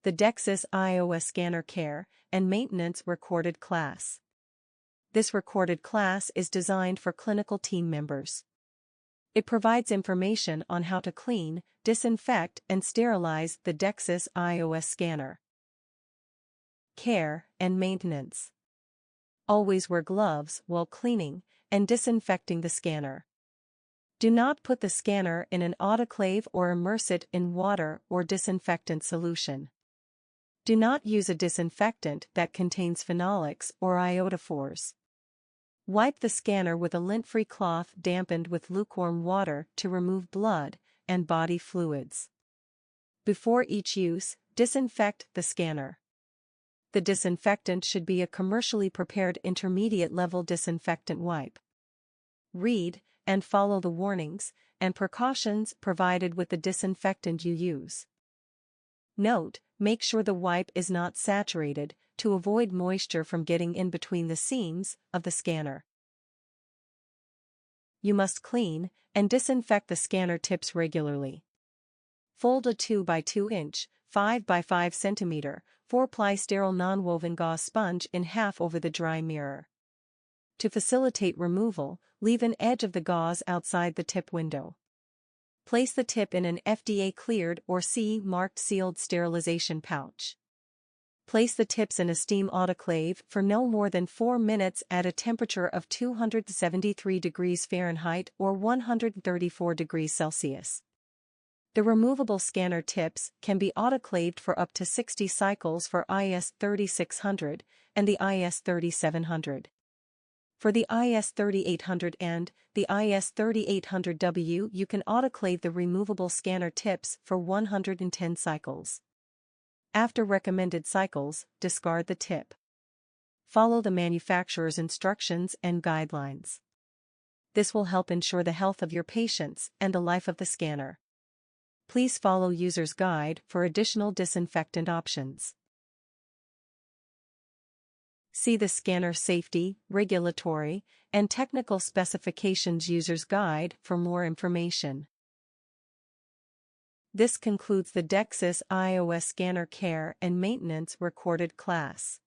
the DEXIS iOS Scanner Care and Maintenance Recorded Class. This recorded class is designed for clinical team members. It provides information on how to clean, disinfect and sterilize the DEXIS iOS scanner. Care and maintenance. Always wear gloves while cleaning and disinfecting the scanner. Do not put the scanner in an autoclave or immerse it in water or disinfectant solution. Do not use a disinfectant that contains phenolics or iodophores. Wipe the scanner with a lint-free cloth dampened with lukewarm water to remove blood and body fluids. Before each use, disinfect the scanner. The disinfectant should be a commercially prepared intermediate-level disinfectant wipe. Read and follow the warnings and precautions provided with the disinfectant you use. Note, make sure the wipe is not saturated to avoid moisture from getting in between the seams of the scanner. You must clean and disinfect the scanner tips regularly. Fold a 2 by 2 inch, 5 by 5 cm, 4-ply sterile non-woven gauze sponge in half over the dry mirror. To facilitate removal, leave an edge of the gauze outside the tip window. Place the tip in an FDA-cleared or CE-marked sealed sterilization pouch. Place the tips in a steam autoclave for no more than 4 minutes at a temperature of 273 degrees Fahrenheit or 134 degrees Celsius. The removable scanner tips can be autoclaved for up to 60 cycles for IS 3600 and the IS 3700. For the IS 3800 and the IS 3800W, you can autoclave the removable scanner tips for 110 cycles. After recommended cycles, discard the tip. Follow the manufacturer's instructions and guidelines. This will help ensure the health of your patients and the life of the scanner. Please follow user's guide for additional disinfectant options. See the Scanner Safety, Regulatory, and Technical Specifications User's Guide for more information. This concludes the DEXIS iOS Scanner Care and Maintenance recorded class.